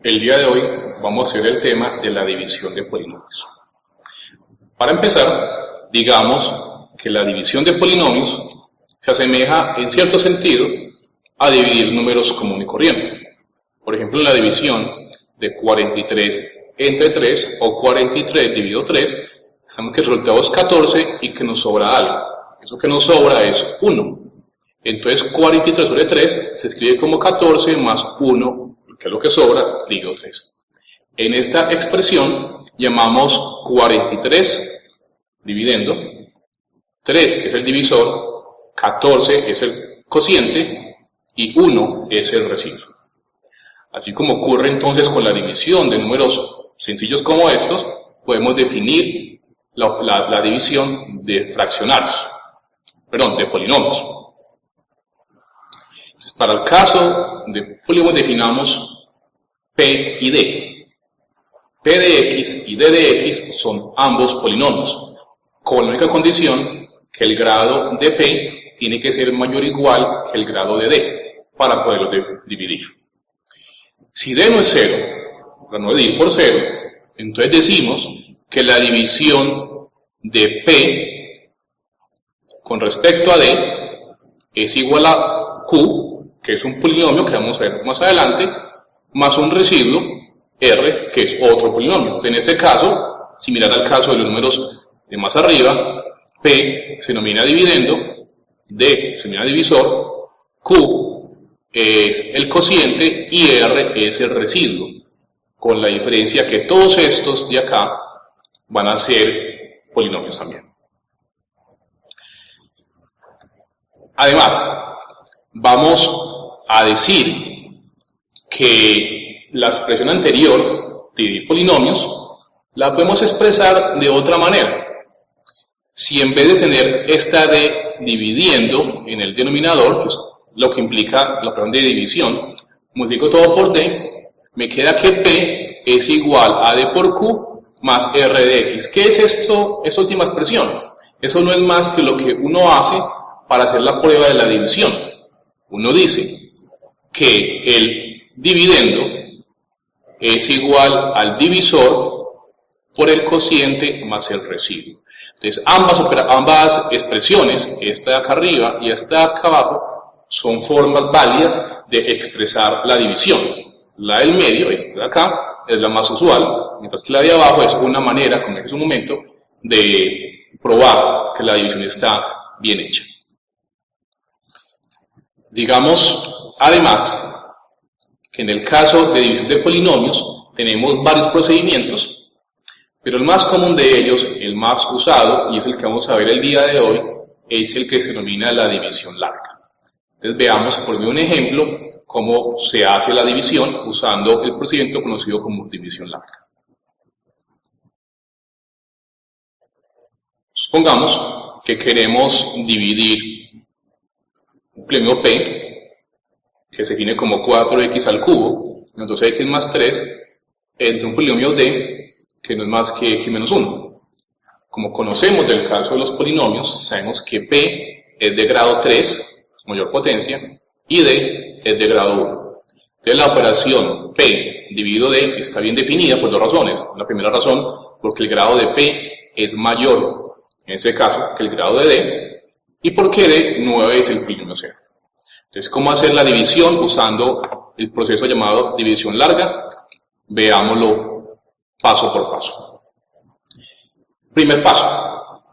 El día de hoy vamos a ver el tema de la división de polinomios. Para empezar, digamos que la división de polinomios se asemeja en cierto sentido a dividir números común y corriente. Por ejemplo, la división de 43 entre 3 o 43 dividido 3, sabemos que el resultado es 14 y que nos sobra algo. Eso que nos sobra es 1. Entonces 43 sobre 3 se escribe como 14 más 1, que es lo que sobra, dividido 3. En esta expresión llamamos 43 dividiendo, 3 es el divisor, 14 es el cociente y 1 es el residuo. Así como ocurre entonces con la división de números sencillos como estos, podemos definir la división de fraccionarios, de polinomios. Entonces, para el caso de polinomios definamos P y D. P de X y D de X son ambos polinomios, con la única condición que el grado de P tiene que ser mayor o igual que el grado de D para poderlo dividir. Si D no es 0, para no dividir por 0, entonces decimos que la división de P con respecto a D es igual a Q, que es un polinomio que vamos a ver más adelante, más un residuo, R, que es otro polinomio. En este caso, similar al caso de los números de más arriba, P se denomina dividendo, D se denomina divisor, Q es el cociente y R es el residuo, con la diferencia que todos estos de acá van a ser polinomios también. Además, vamos a decir que la expresión anterior de dividir polinomios la podemos expresar de otra manera. Si en vez de tener esta D dividiendo en el denominador, que es lo que implica la operación de división, multiplico todo por D, me queda que P es igual a D por Q más R de X. ¿Qué es esto? Esta última expresión. Eso no es más que lo que uno hace para hacer la prueba de la división. Uno dice que el dividendo es igual al divisor por el cociente más el residuo. Entonces ambas expresiones, esta de acá arriba y esta de acá abajo, son formas válidas de expresar la división. La del medio, esta de acá, es la más usual, mientras que la de abajo es una manera, como dije hace un momento, de probar que la división está bien hecha. Digamos, además, que en el caso de división de polinomios tenemos varios procedimientos, pero el más común de ellos, el más usado, y es el que vamos a ver el día de hoy, es el que se denomina la división larga. Entonces veamos por medio de un ejemplo cómo se hace la división usando el procedimiento conocido como división larga. Supongamos que queremos dividir un polinomio P, que se define como 4x al cubo, menos 2x más 3, entre un polinomio D, que no es más que x menos 1. Como conocemos del caso de los polinomios, sabemos que P es de grado 3, mayor potencia, y D es de grado 1. Entonces la operación P dividido D está bien definida por dos razones. La primera razón, porque el grado de P es mayor, en este caso, que el grado de D, y porque D no es el polinomio 0. Entonces, ¿cómo hacer la división usando el proceso llamado división larga? Veámoslo paso por paso. Primer paso.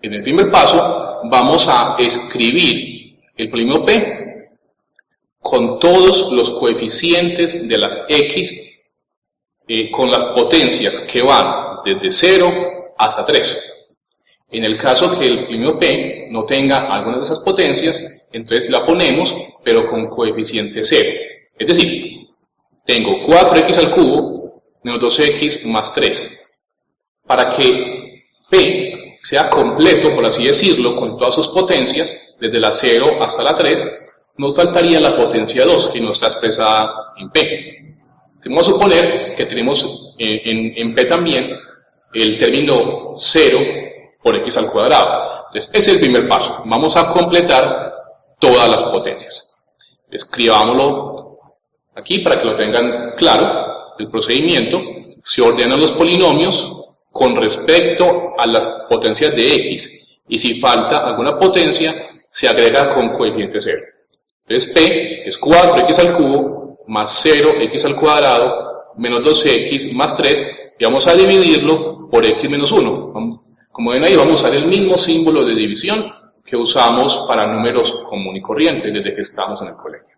En el primer paso vamos a escribir el polinomio P con todos los coeficientes de las X con las potencias que van desde 0 hasta 3. En el caso que el polinomio P no tenga alguna de esas potencias, entonces la ponemos, pero con coeficiente 0. Es decir, tengo 4x al cubo menos 2x más 3. Para que P sea completo, por así decirlo, con todas sus potencias, desde la 0 hasta la 3, nos faltaría la potencia 2, que no está expresada en P. Vamos a suponer que tenemos en P también el término 0 por x al cuadrado. Entonces, ese es el primer paso. Vamos a completar todas las potencias. Escribámoslo aquí para que lo tengan claro. el procedimiento, se ordenan los polinomios con respecto a las potencias de x, y si falta alguna potencia, se agrega con coeficiente 0. Entonces P es 4x al cubo más 0x al cuadrado menos 2x más 3, y vamos a dividirlo por x menos 1. Como ven ahí, vamos a usar el mismo símbolo de división que usamos para números común y corriente desde que estamos en el colegio.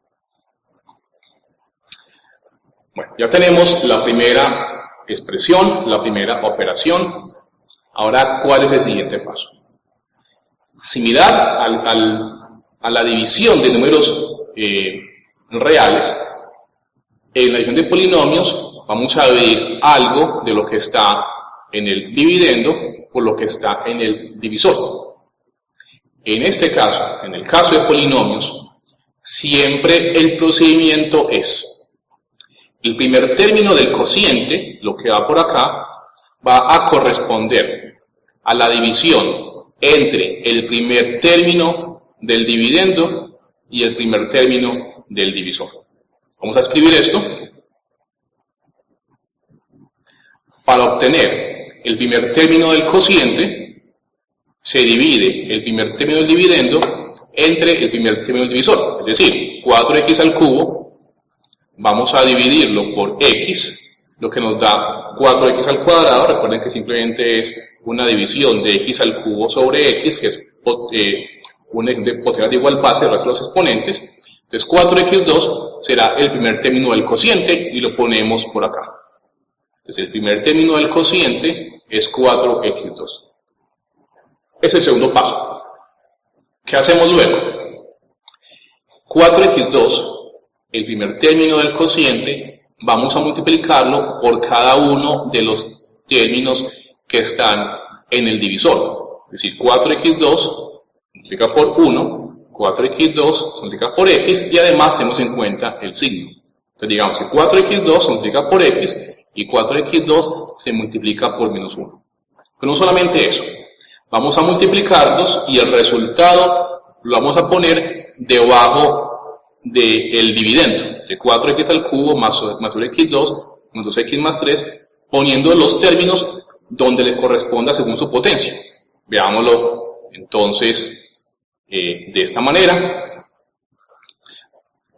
Bueno, ya tenemos la primera expresión, la primera operación. Ahora, ¿cuál es el siguiente paso? Similar a la división de números reales, en la división de polinomios vamos a dividir algo de lo que está en el dividendo por lo que está en el divisor. En este caso, en el caso de polinomios, siempre el procedimiento es el primer término del cociente, lo que va por acá, va a corresponder a la división entre el primer término del dividendo y el primer término del divisor. Vamos a escribir esto. Para obtener el primer término del cociente, se divide el primer término del dividendo entre el primer término del divisor. Es decir, 4x al cubo, vamos a dividirlo por x, lo que nos da 4x al cuadrado. Recuerden que simplemente es una división de x al cubo sobre x, que es una potencial de igual base, el resto de los exponentes. Entonces 4x2 será el primer término del cociente y lo ponemos por acá. Entonces el primer término del cociente es 4x2. Es el segundo paso. ¿Qué hacemos luego? 4x2, el primer término del cociente, vamos a multiplicarlo por cada uno de los términos que están en el divisor. Es decir, 4x2 se multiplica por 1, 4x2 se multiplica por x, y además tenemos en cuenta el signo. Entonces digamos que 4x2 se multiplica por x y 4x2 se multiplica por menos 1. Pero no solamente eso, vamos a multiplicarlos y el resultado lo vamos a poner debajo del dividendo, de 4x al cubo más sobre x2 más 2x más 3, poniendo los términos donde le corresponda según su potencia. Veámoslo entonces de esta manera.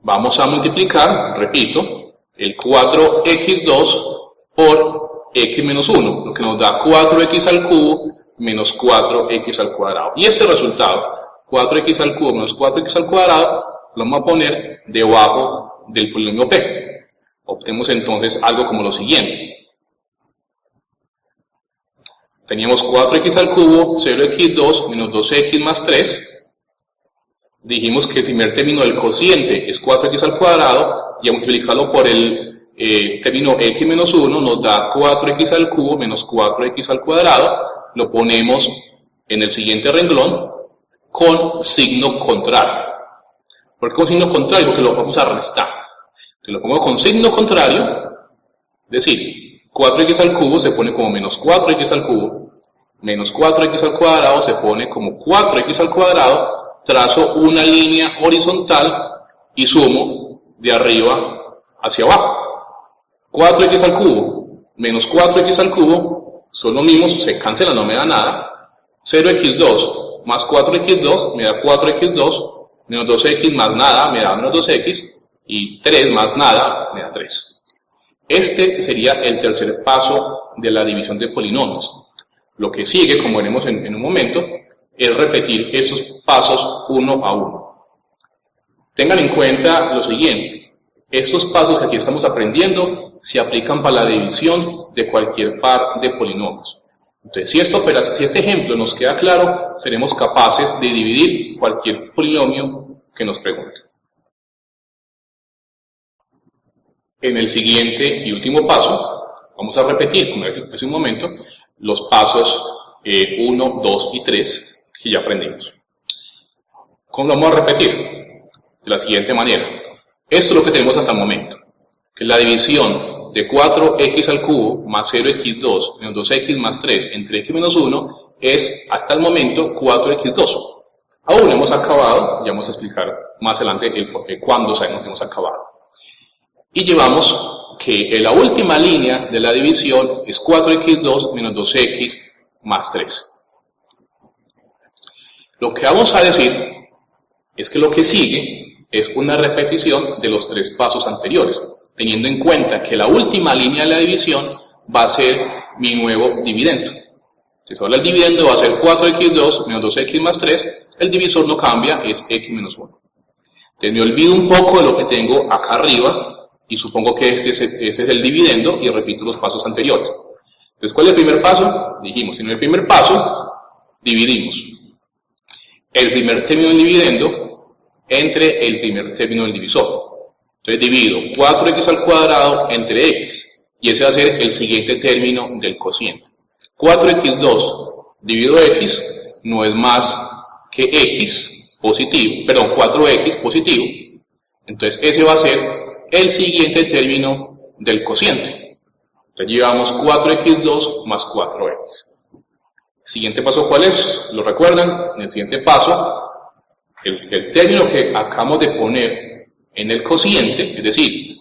Vamos a multiplicar, repito, el 4x2 por x menos 1, lo que nos da 4x al cubo menos 4x al cuadrado. Y este resultado, 4x al cubo menos 4x al cuadrado, lo vamos a poner debajo del polinomio P. Obtenemos entonces algo como lo siguiente. Teníamos 4x al cubo, 0x2 menos 2x más 3. Dijimos que el primer término del cociente es 4x al cuadrado, y a multiplicarlo por el término x menos 1 nos da 4x al cubo menos 4x al cuadrado. Lo ponemos en el siguiente renglón con signo contrario. ¿Por qué con signo contrario? Porque lo vamos a restar. Entonces lo pongo con signo contrario, es decir, 4x al cubo se pone como menos 4x al cubo, menos 4x al cuadrado se pone como 4x al cuadrado, trazo una línea horizontal y sumo de arriba hacia abajo. 4x al cubo menos 4x al cubo son los mismos, se cancelan, no me da nada. 0x2 más 4x2 me da 4x2, menos 2x más nada me da menos 2x, y 3 más nada me da 3. Este sería el tercer paso de la división de polinomios. Lo que sigue, como veremos en un momento, es repetir estos pasos uno a uno. Tengan en cuenta lo siguiente: estos pasos que aquí estamos aprendiendo se aplican para la división de cualquier par de polinomios. Entonces, si este ejemplo nos queda claro, seremos capaces de dividir cualquier polinomio que nos pregunte. En el siguiente y último paso, vamos a repetir, como hace un momento, los pasos 1, 2 y 3 que ya aprendimos. ¿Cómo lo vamos a repetir? De la siguiente manera. Esto es lo que tenemos hasta el momento, que la división de 4x al cubo más 0x2 menos 2x más 3 entre x menos 1 es, hasta el momento, 4x2. Aún no hemos acabado, ya vamos a explicar más adelante cuándo sabemos que hemos acabado. Y llevamos que la última línea de la división es 4x2 menos 2x más 3. Lo que vamos a decir es que lo que sigue es una repetición de los 3 pasos anteriores, teniendo en cuenta que la última línea de la división va a ser mi nuevo dividendo. Si solo el dividendo va a ser 4x2 menos 2x más 3, el divisor no cambia, es x menos 1. Entonces me olvido un poco de lo que tengo acá arriba y supongo que este es el dividendo y repito los pasos anteriores. Entonces, ¿cuál es el primer paso? Dijimos, en el primer paso dividimos el primer término del dividendo entre el primer término del divisor. Entonces divido 4x al cuadrado entre x y ese va a ser el siguiente término del cociente. 4x2 dividido x no es más que x positivo, perdón, 4x positivo. Entonces ese va a ser el siguiente término del cociente. Entonces llevamos 4x2 más 4x. Siguiente paso, ¿cuál es? ¿Lo recuerdan? En el siguiente paso, el término que acabamos de poner en el cociente, es decir,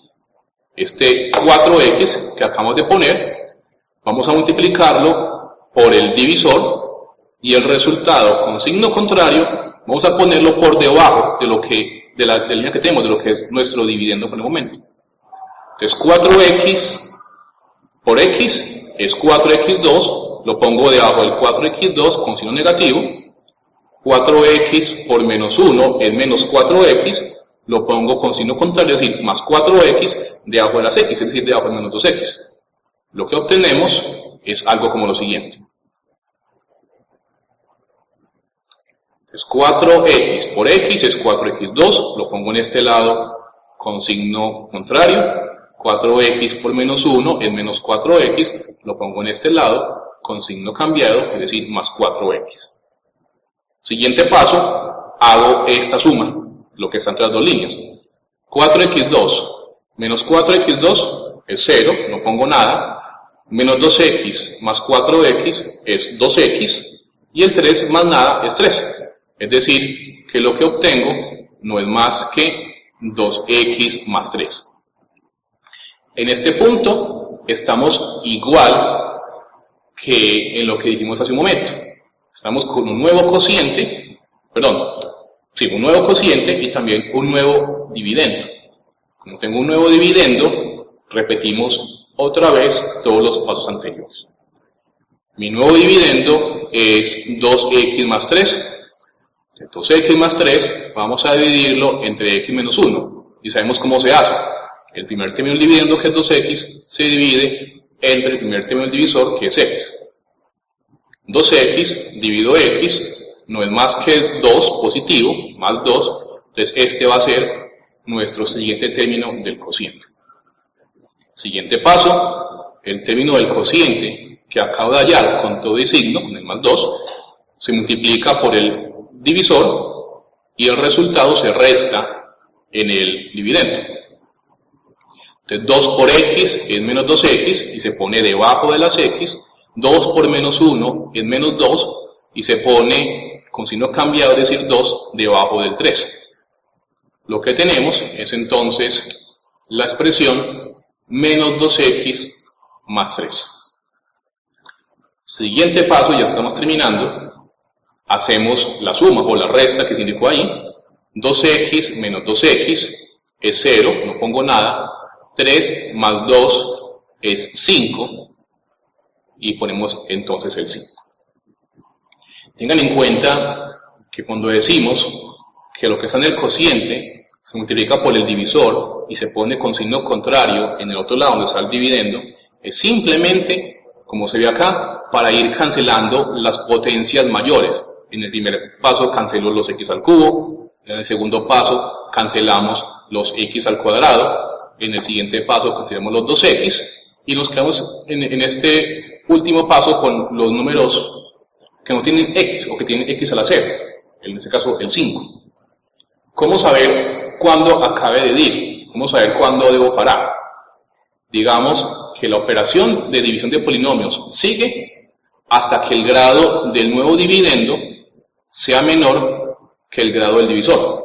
este 4x que acabamos de poner, vamos a multiplicarlo por el divisor y el resultado con signo contrario vamos a ponerlo por debajo de la línea que tenemos, de lo que es nuestro dividendo por el momento. Entonces 4x por x es 4x2, lo pongo debajo del 4x2 con signo negativo. 4x por menos 1 es menos 4x, lo pongo con signo contrario, es decir, más 4x debajo de las x, es decir, debajo de menos 2x. Lo que obtenemos es algo como lo siguiente. Entonces 4x por x es 4x2, lo pongo en este lado con signo contrario. 4x por menos 1 es menos 4x, lo pongo en este lado con signo cambiado, es decir, más 4x. Siguiente paso, hago esta suma, lo que está entre las dos líneas. 4x2 menos 4x2 es 0, no pongo nada. Menos 2x más 4x es 2x. Y el 3 más nada es 3. Es decir, que lo que obtengo no es más que 2x más 3. En este punto estamos igual que en lo que dijimos hace un momento. Estamos con un nuevo cociente, un nuevo cociente y también un nuevo dividendo. Como tengo un nuevo dividendo, repetimos otra vez todos los pasos anteriores. Mi nuevo dividendo es 2x más 3. 2x más 3 vamos a dividirlo entre x menos 1. Y sabemos cómo se hace. El primer término del dividendo, que es 2x, se divide entre el primer término del divisor, que es x. 2x dividido x no es más que 2 positivo, más 2. Entonces este va a ser nuestro siguiente término del cociente. Siguiente paso, el término del cociente que acabo de hallar con todo y signo, con el más 2, se multiplica por el divisor y el resultado se resta en el dividendo. Entonces 2 por x es menos 2x y se pone debajo de las x. 2 por menos 1 es menos 2 y se pone con signo cambiado, es decir, 2 debajo del 3. Lo que tenemos es entonces la expresión menos 2x más 3. Siguiente paso, ya estamos terminando. Hacemos la suma o la resta que se indicó ahí. 2x menos 2x es 0, no pongo nada. 3 más 2 es 5 y ponemos entonces el 5. Tengan en cuenta que cuando decimos que lo que está en el cociente se multiplica por el divisor y se pone con signo contrario en el otro lado donde está el dividendo, es simplemente, como se ve acá, para ir cancelando las potencias mayores. En el primer paso cancelo los x al cubo, en el segundo paso cancelamos los x al cuadrado, en el siguiente paso cancelamos los 2x y nos quedamos en este último paso con los números que no tienen x o que tienen x a la 0, en este caso el 5. ¿Cómo saber cuándo acabe de dividir? ¿Cómo saber cuándo debo parar? Digamos que la operación de división de polinomios sigue hasta que el grado del nuevo dividendo sea menor que el grado del divisor.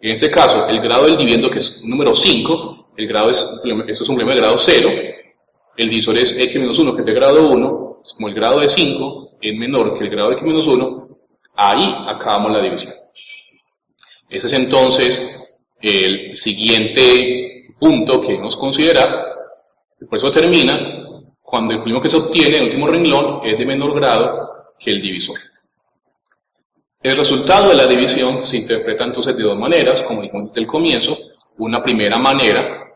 En este caso, el grado del dividendo, que es número 5, esto es un problema de grado 0, el divisor es x menos 1 que es de grado 1, como el grado de 5 es menor que el grado de x menos 1, ahí acabamos la división. Ese es entonces el siguiente punto que debemos considerar. Por eso termina cuando el polígono que se obtiene, el último renglón, es de menor grado que el divisor. El resultado de la división se interpreta entonces de dos maneras, como dijimos desde el comienzo. Una primera manera,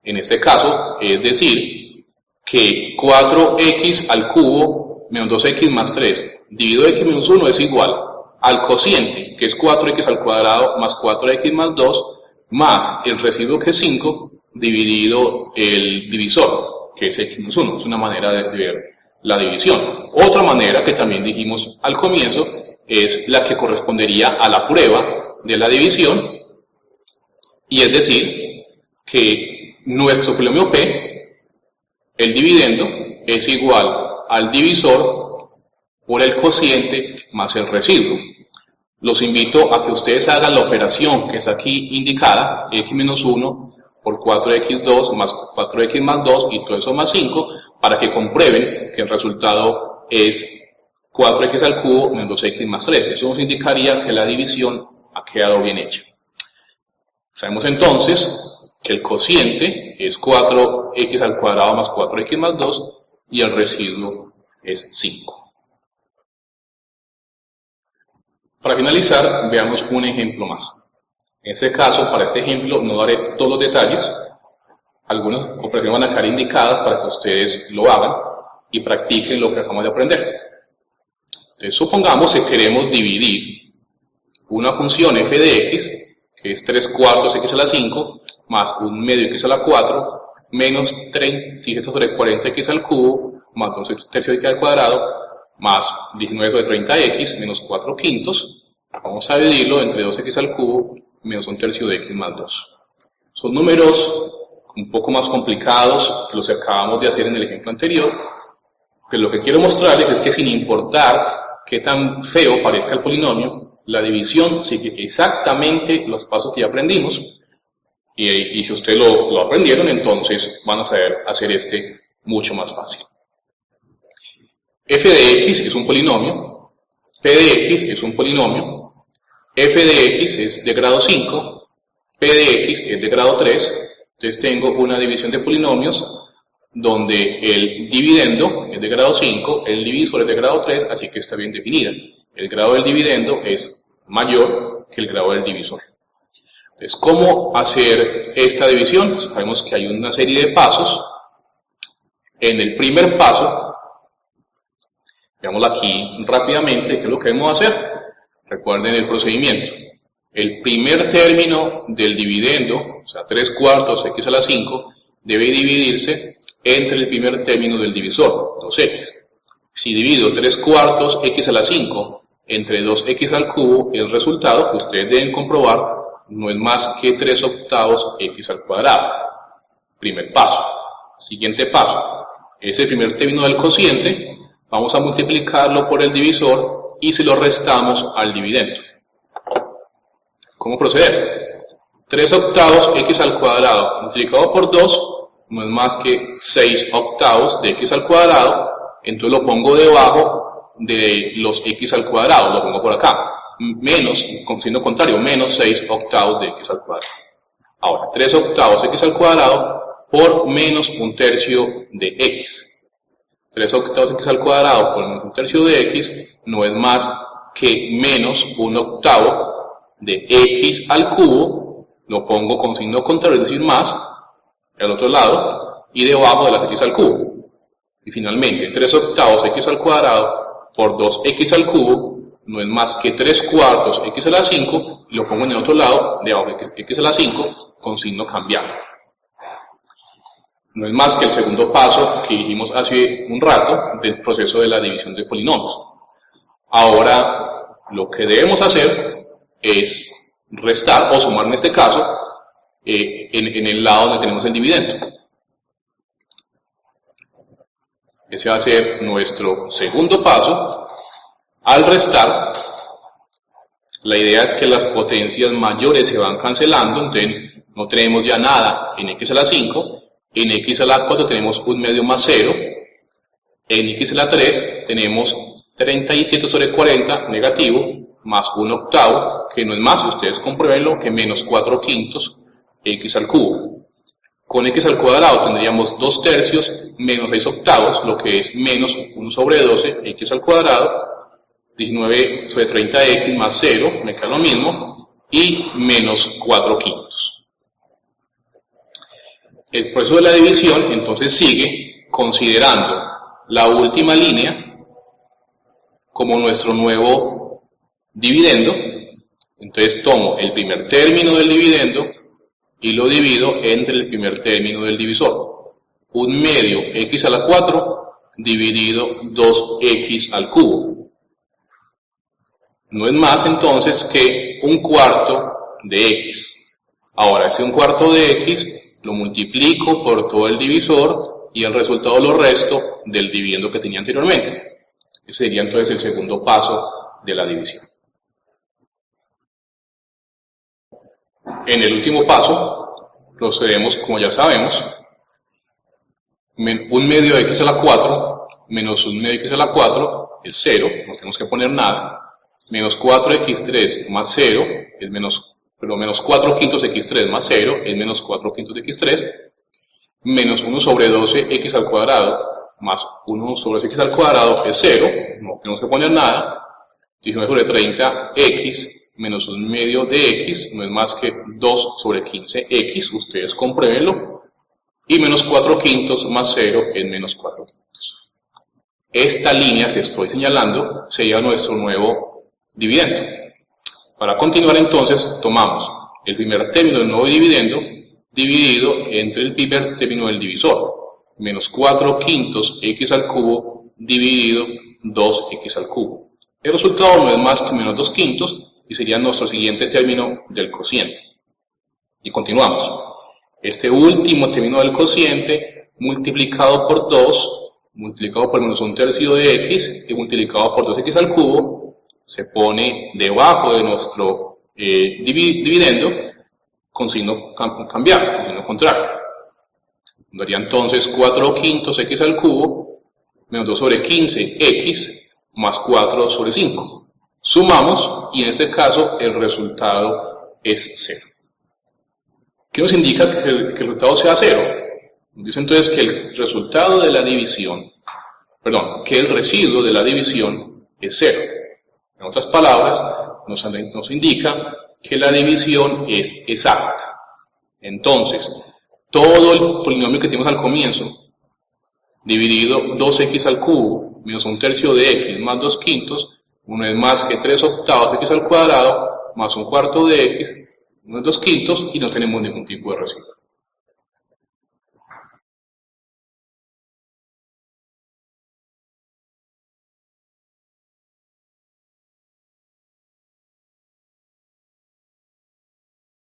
en este caso, es decir, que 4x al cubo menos 2x más 3 dividido x menos 1 es igual al cociente, que es 4x al cuadrado más 4x más 2, más el residuo que es 5, dividido el divisor, que es x menos 1. Es una manera de ver la división. Otra manera, que también dijimos al comienzo, es la que correspondería a la prueba de la división, y es decir, que nuestro polinomio P, el dividendo, es igual al divisor por el cociente más el residuo. Los invito a que ustedes hagan la operación que es aquí indicada, x menos 1 por 4x2 más 4x más 2 y todo eso más 5, para que comprueben que el resultado es 4x al cubo menos 2x más 3. Eso nos indicaría que la división ha quedado bien hecha. Sabemos entonces que el cociente es 4x al cuadrado más 4x más 2 y el residuo es 5. Para finalizar, veamos un ejemplo más. En este caso, para este ejemplo, no daré todos los detalles. Algunas operaciones van a quedar indicadas para que ustedes lo hagan y practiquen lo que acabamos de aprender. Entonces, supongamos que queremos dividir una función f de x, que es 3/4 x a la 5, más 1/2 x a la 4, menos 37 sobre 40 x al cubo, más 2 tercios x al cuadrado, más 19 sobre 30x, menos 4 quintos. Vamos a dividirlo entre 2x al cubo, menos 1 tercio de x más 2. Son números un poco más complicados que los que acabamos de hacer en el ejemplo anterior, pero lo que quiero mostrarles es que sin importar qué tan feo parezca el polinomio, la división sigue exactamente los pasos que ya aprendimos, y si ustedes lo aprendieron, entonces van a saber hacer este mucho más fácil. F de x es un polinomio, P de x es un polinomio, f de x es de grado 5, p de x es de grado 3, entonces tengo una división de polinomios donde el dividendo es de grado 5, el divisor es de grado 3, así que está bien definida. El grado del dividendo es mayor que el grado del divisor. Entonces, ¿cómo hacer esta división? Sabemos que hay una serie de pasos. En el primer paso, veámoslo aquí rápidamente, ¿qué es lo que debemos hacer? Recuerden el procedimiento. El primer término del dividendo, o sea, 3/4 x a la 5, debe dividirse entre el primer término del divisor, 2x. Si divido 3/4 x a la 5 entre 2x al cubo, el resultado que ustedes deben comprobar no es más que 3/8 x al cuadrado. Primer paso. Siguiente paso. Ese primer término del cociente, vamos a multiplicarlo por el divisor y se lo restamos al dividendo. ¿Cómo proceder? 3/8 x al cuadrado multiplicado por 2 no es más que 6/8 de x al cuadrado, entonces lo pongo debajo de los x al cuadrado, lo pongo por acá, menos, con signo contrario, menos 6/8 de x al cuadrado. Ahora, 3/8 x al cuadrado por menos 1 tercio de x. 3/8 x al cuadrado por menos 1 tercio de x no es más que menos 1/8 de x al cubo, lo pongo con signo contrario, es decir, más, al otro lado, y debajo de las x al cubo. Y finalmente, 3/8 x al cuadrado por 2x al cubo no es más que 3/4 x a la 5, y lo pongo en el otro lado, debajo de x a la 5, con signo cambiado. No es más que el segundo paso que dijimos hace un rato del proceso de la división de polinomios. Ahora, lo que debemos hacer es restar o sumar en este caso en el lado donde tenemos el dividendo. Ese va a ser nuestro segundo paso. Al restar, la idea es que las potencias mayores se van cancelando, entonces no tenemos ya nada en x a la 5, en x a la 4 tenemos 1 medio más 0, en x a la 3 tenemos 37 sobre 40 negativo, más 1 octavo, que no es más, ustedes compruébenlo, que menos 4 quintos x al cubo. Con x al cuadrado tendríamos 2 tercios menos 6 octavos, lo que es menos 1 sobre 12 x al cuadrado, 19 sobre 30x más 0, me queda lo mismo, y menos 4 quintos. El proceso de la división entonces sigue considerando la última línea como nuestro nuevo dividendo. Entonces tomo el primer término del dividendo y lo divido entre el primer término del divisor. 1 medio x a la 4 dividido 2x al cubo. No es más entonces que 1/4 de x. Ahora ese 1/4 de x lo multiplico por todo el divisor y el resultado lo resto del dividendo que tenía anteriormente. Ese sería entonces el segundo paso de la división. En el último paso procedemos, como ya sabemos, 1 medio de x a la 4 menos 1 medio de x a la 4 es 0, no tenemos que poner nada, menos 4x3 más 0 es menos 4 quintos de x3 más 0 es menos 4 quintos de x3, menos 1 sobre 12x al cuadrado más 1 sobre 12x al cuadrado es 0, no tenemos que poner nada, 19 sobre 30x menos 1 medio de x no es más que 2 sobre 15x, ustedes compruébenlo, y menos 4 quintos más 0 es menos 4 quintos. Esta línea que estoy señalando sería nuestro nuevo dividendo. Para continuar entonces tomamos el primer término del nuevo dividendo dividido entre el primer término del divisor, menos 4 quintos x al cubo dividido 2x al cubo. El resultado no es más que menos 2 quintos y sería nuestro siguiente término del cociente. Y continuamos. Este último término del cociente multiplicado por 2, multiplicado por menos 1 tercio de x y multiplicado por 2x al cubo se pone debajo de nuestro dividendo con signo cambiar, con signo contrario. Daría entonces 4 quintos x al cubo menos 2 sobre 15x más 4 sobre 5. Sumamos y en este caso el resultado es 0. ¿Qué nos indica que el resultado sea 0? Nos dice entonces que el resultado de la división, que el residuo de la división es 0. En otras palabras, nos indica que la división es exacta. Entonces, todo el polinomio que tenemos al comienzo, dividido 2x al cubo menos 1 tercio de x más 2 quintos, no es más que 3 octavos de x al cuadrado más 1/4 de x, 2 quintos, y no tenemos ningún tipo de residuo.